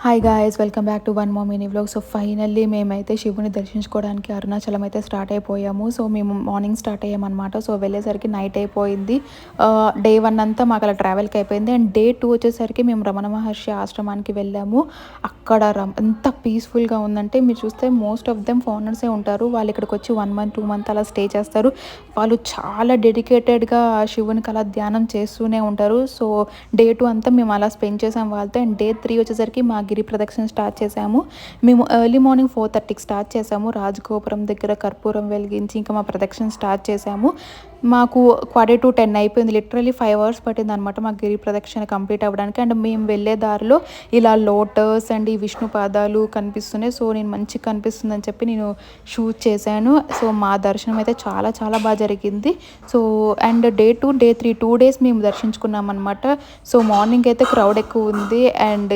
Hi guys, welcome back to one more mini vlog. So finally మేమైతే శివుని దర్శించుకోవడానికి అరుణాచలం అయితే స్టార్ట్ అయిపోయాము. సో మేము మార్నింగ్ స్టార్ట్ అయ్యామన్నమాట. సో వెళ్ళేసరికి నైట్ అయిపోయింది. డే 1 అంతా మాకు అలా ట్రావెల్కి అయిపోయింది. అండ్ డే 2 వచ్చేసరికి మేము రమణ మహర్షి ఆశ్రమానికి వెళ్ళాము. అక్కడ ఎంత పీస్ఫుల్గా ఉందంటే, మీరు చూస్తే మోస్ట్ ఆఫ్ దెమ్ ఫారినర్సే ఉంటారు. వాళ్ళు ఇక్కడికి వచ్చి 1 మంత్ 2 మంత్ అలా స్టే చేస్తారు. వాళ్ళు చాలా డెడికేటెడ్గా శివునికి అలా ధ్యానం చేస్తూనే ఉంటారు. సో డే 2 అంతా మేము అలా స్పెండ్ చేసాం వాళ్ళతో. అండ్ డే 3 వచ్చేసరికి మా గిరి ప్రదక్షిణ స్టార్ట్ చేసాము. మేము ఎర్లీ మార్నింగ్ 4:30కి స్టార్ట్ చేసాము. రాజగోపురం దగ్గర కర్పూరం వెలిగించి ఇంకా మా ప్రదక్షిణ స్టార్ట్ చేసాము. మాకు 10:45 అయిపోయింది. లిటరలీ 5 అవర్స్ పట్టింది అనమాట మా గిరి ప్రదక్షిణ కంప్లీట్ అవ్వడానికి. అండ్ మేము వెళ్ళే దారిలో ఇలా లోటస్ అండ్ ఈ విష్ణు పాదాలు కనిపిస్తున్నాయి. సో నేను మంచిగా కనిపిస్తుందని చెప్పి నేను షూట్ చేశాను. సో మా దర్శనం అయితే చాలా చాలా బాగా జరిగింది. So and day 2 day 3 2 days మేము దర్శించుకున్నాం అనమాట. సో మార్నింగ్ అయితే క్రౌడ్ ఎక్కువ ఉంది. అండ్